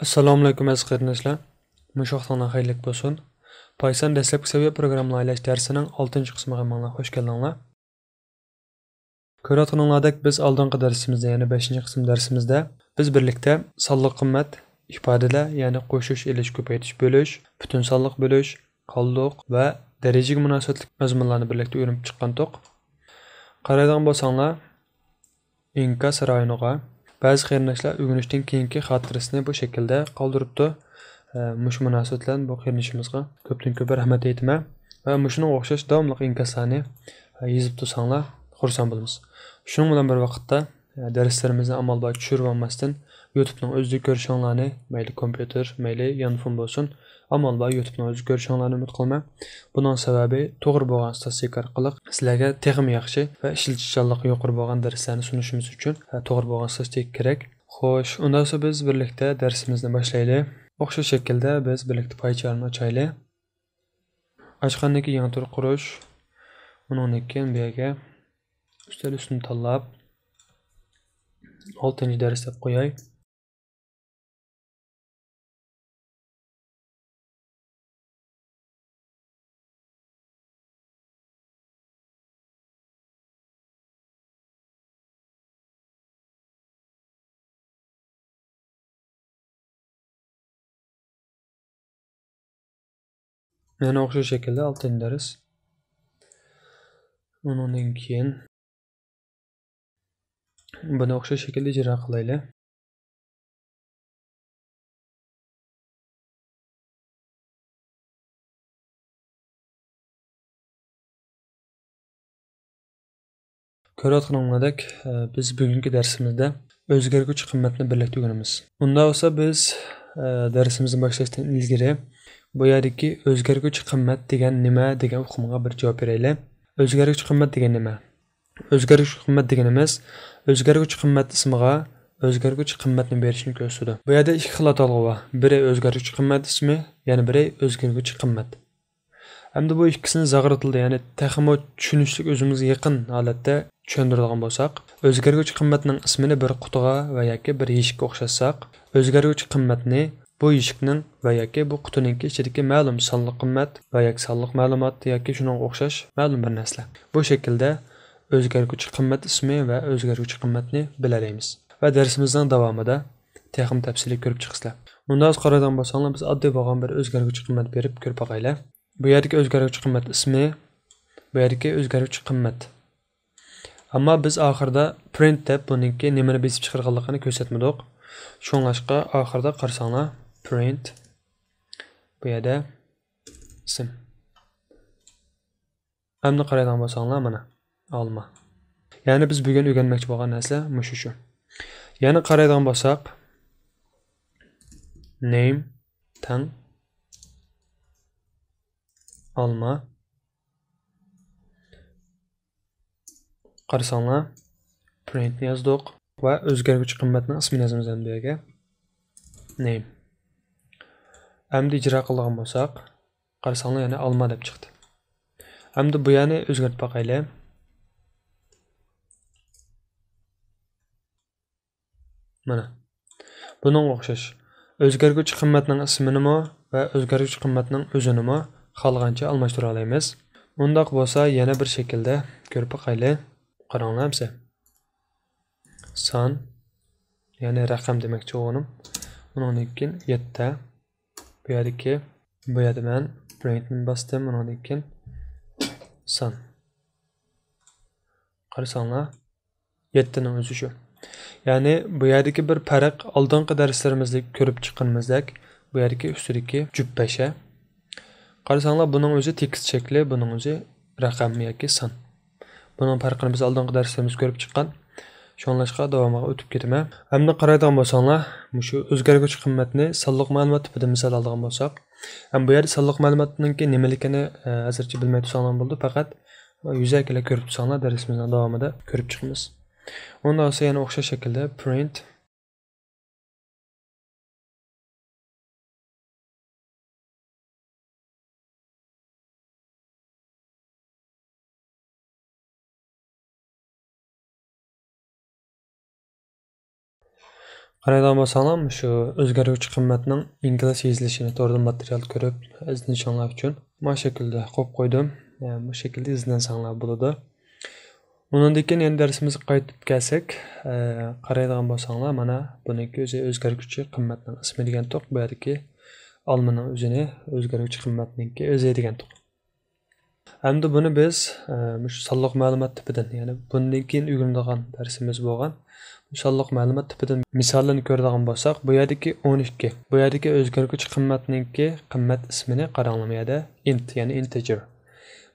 Assalomu alaykum aziz qarindoshlar. Mushaqlarning xayrlik bo'lsin. Python dastlabki seviye programlaylash darsining 6-qismiga mana xush keldinglar. Ko'rayotganinglardek biz oldingi darsimizda, ya'ni 5-qism darsimizda biz birlikda sonliq qimmat ifodalar, ya'ni qo'shish, elish, ko'paytirish, bo'lish, butun sonliq bo'lish, qoldiq va darajaga munosabatli mazmunlarni birlikda o'rganib chiqqandik. Qaraydigan bo'lsanglar, inkas rayoniga ba'zi qarindoshlar o'rganishdan keyingi xotirasini bu shaklda qoldiribdi. Mush munosabat bilan bu qarindoshimizga ko'pdan ko'p rahmat aytaman va mushunga o'xshash davomli inkaslarni yozib tursanglar xursand bo'lamiz. Shuning bilan bir vaqtda darslarimizni amalga tushirib olmasdan YouTube'ning o'zida ko'rishinglarni, mayli kompyuter, mayli yanfon bo'lsin, amalga YouTube'ning o'zida ko'rishinglarni umid qilaman. Buning sababi to'g'ri bo'lgan statistika orqali sizlarga texnik yaxshi va ishlatishchanligi yuqori bo'lgan darslarni sunishimiz uchun to'g'ri bo'lgan statistika kerak. Xo'sh, undan so'ng biz birlikda darsimizni boshlaylik. O'xshash shaklda biz birlikda paycharni ochaylik. Ochgandan keyin yana tur qurish. Undan keyin bu yerga üstel üstünü tanlab 6-ders deb qo'yay. Yani o'xshash shaklda 6-ders. Undan keyin buni o'xshash shaklda ijro qilaylik. Ko'rayotganinglardek biz bugungi darsimizda o'zgarguvchi qimmatni birlikda o'rganamiz. Unda bo'lsa biz darsimizni boshlashdan ilgari bu yerdagi o'zgarguvchi qimmat degan nima degan uqumga bir javob beraylik. O'zgarguvchi qimmat degan nima? O'zgarguvchi qimmat deganimiz o'zgarguvchi qimmat ismiga o'zgarguvchi qimmatni berishni ko'rsatadi. Bu yerda ikki xil atalg'i bor. Biri o'zgarguvchi qimmat ismi, yana biri o'zgarguvchi qimmat. Hamda bu ikkisini zag'iratildi, ya'ni texmo tushunishlik o'zimizga yaqin holatda tushuntiradigan bo'lsak, o'zgarguvchi qimmatning ismini bir qutiga va yoki bir eshikka o'xshatsak, o'zgarguvchi qimmatni bu eshikning va yoki bu qutining ichidagi ma'lum sonliq qimmat va yoki sonliq ma'lumot yoki shunga o'xshash ma'lum bir narsa. Bu shaklda o'zgarguvchi qimmat ismi va o'zgarguvchi qimmatni bilalaymiz. Va darsimizning davomida texnik tafsili ko'rib chiqasizlar. Bundan qaraydigan bo'lsanglar, biz oddiy bo'lgan bir o'zgarguvchi qimmat berib ko'rib boqaylik. Bu yerdagi o'zgaruvchi qimmat ismi, bu yerdagi o'zgaruvchi qimmat. Ammo biz oxirida print deb buningki nimani besib chiqarganligini ko'rsatmadik. Shunglashqa oxirida qarasanglar, print bu yerda ism. Hamda qaraydigan bo'lsanglar, mana olma. Ya'ni biz bugun o'rganmoqchi bo'lgan narsa mushu shu. Yana qaraydigan bo'lsak, name tang olma. Qarasanglar, print yozdik va o'zgarguvchi qimmatning ismini yozamiz bu yerga. Name. Hamda ijro qilgan bo'lsak, qarasanglar yana olma deb chiqdi. Hamda bu yana o'zgartib boqaylik. Mana. Buning o'xshash o'zgarguvchi qimmatning ismini va o'zgarguvchi qimmatning o'zini xohlagancha almashtira olamiz. Undaq bo'lsa, yana bir shaklda ko'rib boqaylik. Qaranglarsa. Son, ya'ni raqam demakchi o'g'lim. Undan keyin 7. Bu yerda men printni bosdim, undan keyin son. Qarasanglar, 7 ning o'zi shu. Ya'ni bu yerdagi bir farq oldingi darslarimizda ko'rib chiqqanimizdek, bu yerdagi ustidagi jubbasha. Qarasanglar, buning o'zi tekst shakli, buning o'zi raqam yoki son. Bunun farqini biz oldingi darslarimizda ko'rib chiqqan. Shunlashqa davomiga o'tib ketaman. Hamda qaraydigan bo'lsanglar, shu o'zgarguvchi qimmatni sonliq ma'lumot tipida misol oladigan bo'lsak, ham bu yerda sonliq ma'lumotningki nimaligini hozircha bilmay tursanglar bo'ldi, faqat yuzakilar ko'rib tursanglar darsimizning davomida ko'rib chiqamiz. Undan so'ng yana o'xshash shaklda print Qaraydigan bo'lsanglar, shu o'zgaruvchi qimmatning ingliz yozilishini to'g'ridan material ko'rib izlanishinglar uchun mana shaklda qo'yib qo'ydim. Yani bu şekilde izlansanglar bo'ladi. Undan keyin endi darsimizga qaytib kelsak, qaraydigan bo'lsanglar, mana buniki o'zi o'zgaruvchi qimmatning ismi degan to'q, bu yerdagi olmaning o'zini o'zgaruvchi qimmatniki o'zi degan to'q. Hamda buni biz shu sonliq ma'lumot tipidan, ya'ni bundan keyin o'rganadigan darsimiz bo'lgan sonliq ma'lumot tipidan misolini ko'radigan bo'lsak, bu yerdagi 12. Bu yerdagi o'zgaruvchi qimmatniki qimmat ismini qaranglar, bu yerda int, ya'ni integer.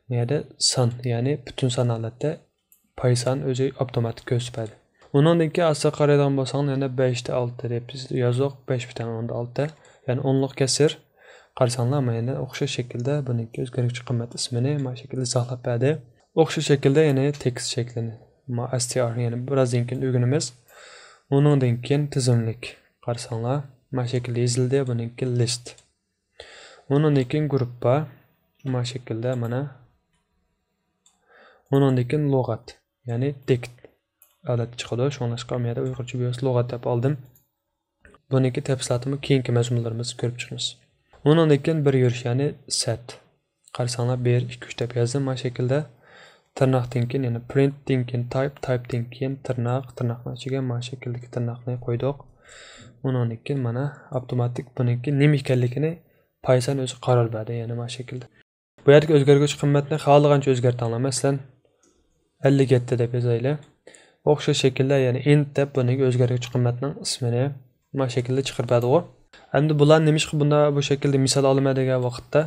Bu yerda son, ya'ni butun son holatda paysan o'zi avtomatik ko'rsatadi. Undan keyin asli qaraydigan bo'lsang, yana 5 ta 6 deb biz yozoq 5.6, ya'ni 10lik kasr qarasanglar, mana o'xshash shaklda buniki o'zgaruvchi qimmat ismini mana shaklda izohlab berdi. O'xshash shaklda yana tekst shaklini str, ya'ni birozdan keyin o'rganamiz. Undan keyin tizimlik qarasanglar, mana shaklda yozildi, buniki list. Undan keyin gruppa mana shaklda mana. Undan keyin lug'at, ya'ni tekst alat chiqadi. Shunlashqa men uyg'urcha bir lug'at deb oldim. Buniki tafsilotini keyingi mazmunlarimizda ko'rib chiqamiz. Undan keyin bir yurish, ya'ni set. Qarasanglar 1 2 3 deb yozdim mana shaklda. Tirnoqdan keyin yana printdan keyin typedan keyin tirnoqning ichiga mana shakldagi tirnoqni qo'ydik. Undan keyin mana avtomatik buniki nima ekanligini Python o'zi qaror berdi, ya'ni mana shaklda. Bu yerdagi o'zgaruvchi qimmatni xohlagancha o'zgartiramiz. Masalan 57 deb yozaylik. O'xshash shaklda, ya'ni int deb buniki o'zgaruvchi qimmatning ismini mana shaklda chiqarib berdi. Endi bular nima ish bunda bu shaklda misol olaman degan vaqtda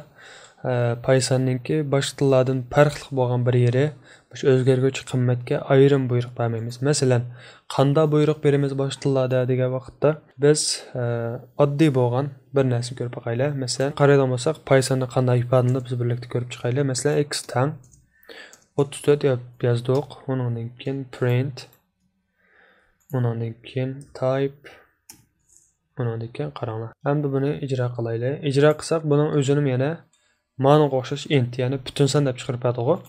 Python'ninki boshqa tillardan farqli bo'lgan bir yeri shu o'zgaruvchi qimmatga ayrim buyruq bermaymiz. Masalan, qanday buyruq beramiz boshqa tillarda degan vaqtda biz oddiy bo'lgan bir narsani ko'rib boqaylik. Masalan, qaraydigan bo'lsak, Python'da qanday ifodalanib biz birlikda ko'rib chiqaylik. Masalan, x tang 34 deb yozdik. Undan keyin print, undan keyin type, undan keyin qaranglar. Endi buni ijro qilaylik. Ijro qilsak, buning o'zini yana ma'noga o'xshash int, ya'ni butun son deb chiqarib berdik.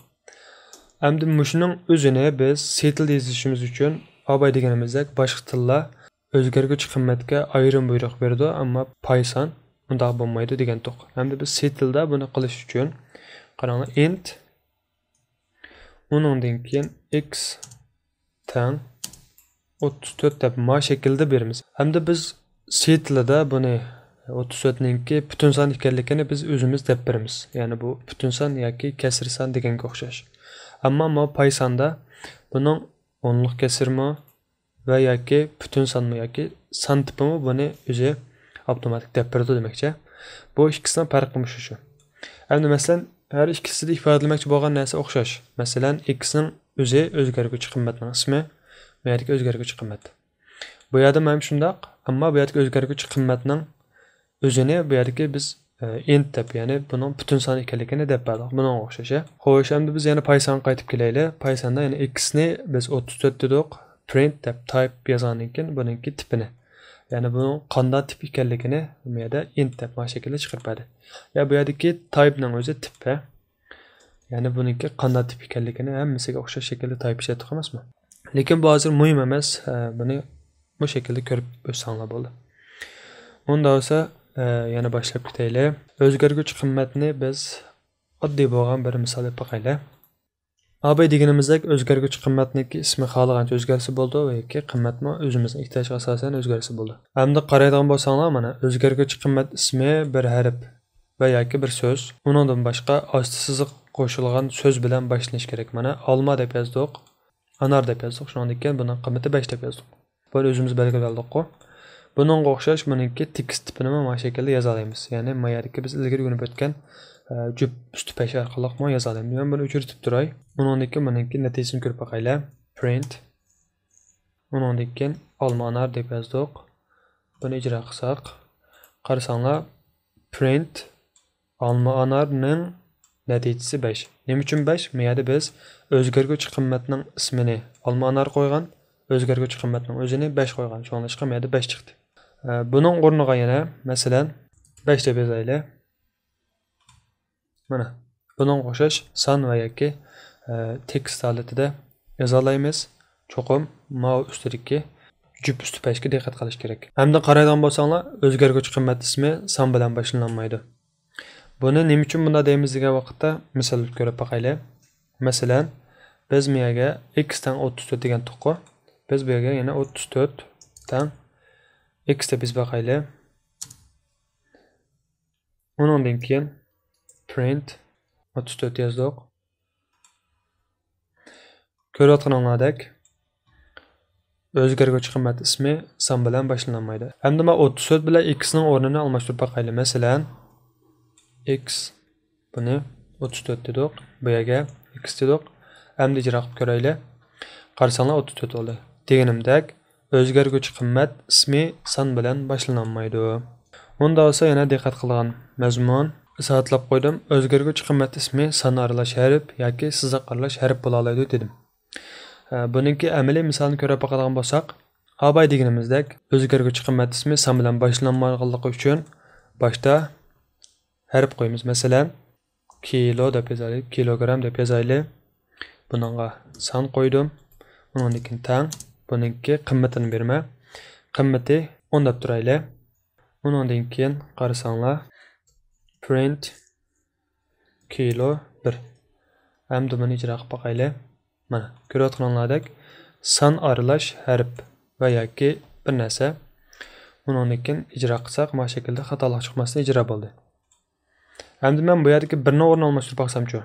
Endi mushuning o'zini biz C tilda yozishimiz uchun abay deganimizdek boshqa tillar o'zgaruvchi qimmatga ayrim buyruq berdi, ammo Python undaq bo'lmaydi degan to'q. Endi biz C tilda buni qilish uchun qaranglar int undan keyin x tang 34 deb mana shaklda beramiz. Endi biz C tilida buni 34 ninki butun son ekanligini biz o'zimiz deb beramiz. Ya'ni bu butun son yoki kasr son deganga o'xshash. Ammo Python'da buning o'nlik kasrmi va yoki butun sonmi yoki son tipimi buni o'zi avtomatik deb beradi demakchi. Bu ikkisining farqi shu. Endi masalan, har ikkisida ifodalamoqchi bo'lgan narsa o'xshash. Masalan, x ning o'zi o'zgaruvchi qimmatning ismi, bu yerdagi o'zgaruvchi qimmat. Bu yerda ham shundoq, ammo bu yerdagi o'zgaruvchi qimmatning o'zini bu yerdagi biz int deb, ya'ni buning butun son ekanligini deb berdik. Bunga o'xshash. Xo'sh, endi biz yana Pythonga qaytib kelaylik. Pythonda yana x ni biz 34 dedik. Print deb type yozgandan keyin buningki tipini, ya'ni buning qanday tip ekanligini bu yerda int deb mana shaklda chiqarib berdi. Ya bu yerdagi type ning o'zi tipi, ya'ni buningki qanday tip ekanligini hammasiga o'xshash shaklda type ishlatib emasmi? Lekin bu hozir muhim emas. Buni bu shaklda ko'rib o'tsanglar bo'ldi. Unda bo'lsa yana boshlab ketaylik. O'zgaruvchi qimmatni biz oddiy bo'lgan bir misol deb boqaylik. Abay deganimizdek o'zgaruvchi qimmatniki ismi xohlagancha o'zgarsa bo'ldi yoki qimmatmi o'zimizning ehtiyojga asosan o'zgarsa bo'ldi. Endi qaraydigan bo'lsanglar, mana o'zgaruvchi qimmat ismi bir harf va yoki bir so'z, undan boshqa osti siziq qo'shilgan so'z bilan boshlanish kerak. Mana olma deb yozdik, anar deb yozdik. Shundan keyin buning qiymati 5 deb yozdik. Buni o'zimiz belgiladik-ku. Buningga o'xshash buningki tekst tipini mana shaklda yoza olamiz. Ya'ni mana yerga biz ilgari o'rganib o'tgan jup usti pesh orqali mana yoza olamiz. Men buni o'chirib turay. Undan keyin buningki natijasini ko'rib boqaylik. Print. Undan keyin olma anar deb yozdik. Buni ijro qilsak, qarasanglar print olma anarning natijasi 5. Nima uchun 5? Bu yerda biz o'zgaruvchi qimmatning ismini olma anar qo'ygan, o'zgaruvchi qimmatning o'zini 5 qo'ygan. Shunlashqa bu yerda 5 chiqdi. Buning o'rniga yana masalan 5 deb yozaylik. Mana buning o'xshash son va yoki tekst holatida yoza olamiz. Cho'qim ma ustidagi jup usti payishga diqqat qilish kerak. Hamda qaraydigan bo'lsanglar, o'zgarguvchi qimmat ismi son bilan boshlanmaydi. Buni nima uchun bunda deymiz degan vaqtda misol ko'rib boqaylik. Masalan, biz bu yerga x dan 34 degan to'qqa, biz bu yerga yana 34 dan x deb biz boqaylik. Undan keyin print 34 yozdik. Ko'rayotganinglardek o'zgarguvchi qimmat ismi son bilan boshlanmaydi. Hamda men 34 bilan x ning o'rnini almashtirib boqaylik. Masalan, x buni 34 dedik, bu yerga x dedik. Hamda ijro qilib ko'raylik. Qarasanglar 34 oldi. Deganimdek, o'zgarguvchi qimmat ismi son bilan boshlanmaydi. Bunda olsa yana diqqat qilgan mazmun isbotlab qo'ydim. O'zgarguvchi qimmat ismi son aralash harf yoki siziq aralash harf bo'la oladi dedim. Buningki amaliy misolini ko'rib boqadigan bo'lsak, abay deganimizdek o'zgarguvchi qimmat ismi son bilan boshlanmaganligi uchun boshda harf qo'yamiz. Masalan, kilo deb yozaylik, kilogram deb yozaylik. Buningga son qo'ydim. Undan keyin tang, buningki qimmatini berma. Qimmati 10 deb turaylik. Undan keyin qarasanglar print kilo 1. Hamda buni ijro qilib boqaylik. Mana ko'rayotganinglardek son aralash harf va yoki bir narsa. Undan keyin ijro qilsak, mana shaklda xatolik chiqmasdan ijro bo'ldi. Hamda men bu yerdagi 1 ni o'rnini almashtirib boqsam-chi.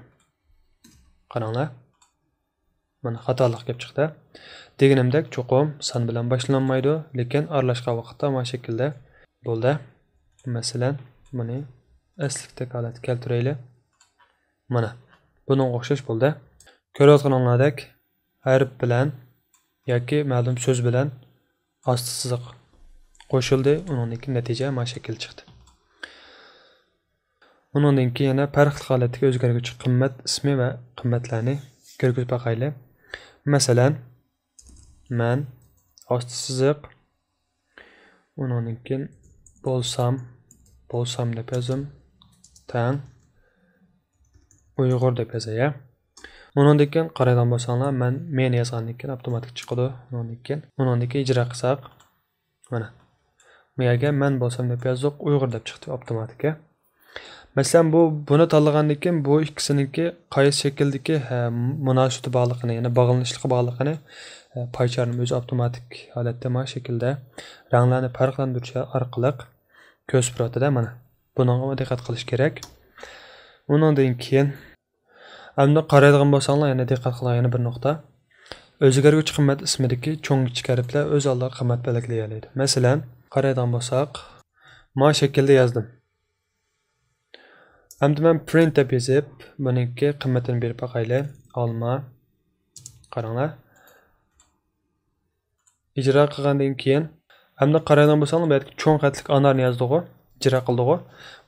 Qaranglar. Mana xatolik kelib chiqdi. Deganimdek cho'qim son bilan boshlanmaydi, lekin aralashgan vaqtda mana shaklda bo'ldi. Masalan, buni aslikda holatga keltiraylik. Mana bunga o'xshash bo'ldi. Ko'rayotganinglardek harf bilan yoki ma'lum so'z bilan osti siziq qo'shildi. Undan keyin natija mana shakl chiqdi. Undan keyin yana farqli holatga o'zgarguvchi qimmat ismi va qimmatlarni ko'rib boqaylik. Masalan, men osti siziq undan keyin bo'lsam deb yozdim. Tang Uyg'ur deb yozay. Undan keyin qaraydigan bo'lsanglar, men yozgandan keyin avtomatik chiqadi. Undan keyin ijro qilsak, mana bu yerga men bo'lsam deb yozdik, Uyg'ur deb chiqdi avtomatik. Masalan, buni tanlagandan keyin bu ikkisiniki qaysi shakldagi munosabati bog'liqini, ya'ni bog'lanishliqi bog'liqini paycharning o'zi avtomatik holatda mana shaklda ranglarni farqlantirish orqali ko'rsatib turadi. Mana bunga diqqat qilish kerak. Undan keyin hamda qaraydigan bo'lsanglar, yana diqqat qilgan yana bir nuqta. O'zgarguvchi qimmat ismidagi cho'ng kichik harflar o'z oldiga qimmat belgilaydi. Masalan, qaraydigan bo'lsak, mana shaklda yozdim. Hamda men print deb yozib, buningki qimmatini berib boqaylik. Olma. Qaranglar. Ijro qilgandan keyin hamda qaraydigan bo'lsanglar, bu yerga cho'ng xatlik anarni yozdik-ku, ijro qildik-ku.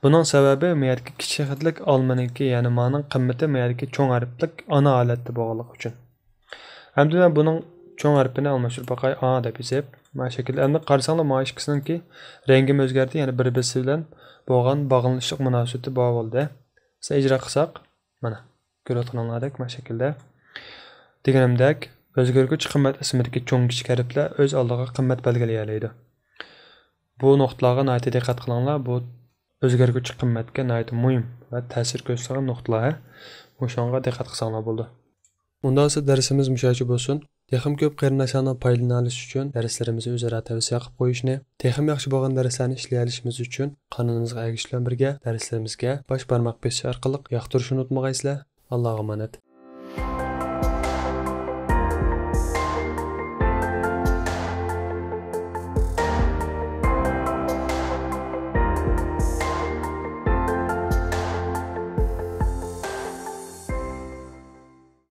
Buning sababi bu yerga kichik xatlik olmaningki, ya'ni ma'ning qimmati bu yerga cho'ng harflik ana holatda bo'lganligi uchun. Hamda men buning cho'ng harfini almashtirib boqay, a deb yozib, mana shaklda. Hamda qarasanglar, mana ikkisiningki rangi o'zgardi, ya'ni bir-birisi bilan bo'lgan bog'lanishlik munosabati bor bo'ldi. Siz ijro qilsak, mana ko'rayotganinglardek mana shaklda. Deganimdek, o'zgarguvchi qimmat ismidagi cho'ng kichik harflar o'z oldiga qimmat belgilaydi. Bu nuqtalarga nayt diqqat qilinglar. Bu o'zgarguvchi qimmatga nayt muhim va ta'sir ko'rsatgan nuqtalar. O'shanga diqqat qilsanglar bo'ldi. Unda esa darsimiz mushachi bo'lsin. Texim ko'p qarindoshlardan foydalanish uchun darslarimizni o'zaro tavsiya qilib qo'yishni, texim yaxshi bo'lgan darslarni ishlay olishimiz uchun qanotimizga ergashishlar birga darslarimizga bosh barmoq bosish orqali yoqtirishni unutmag'aysizlar. Allohga omonat.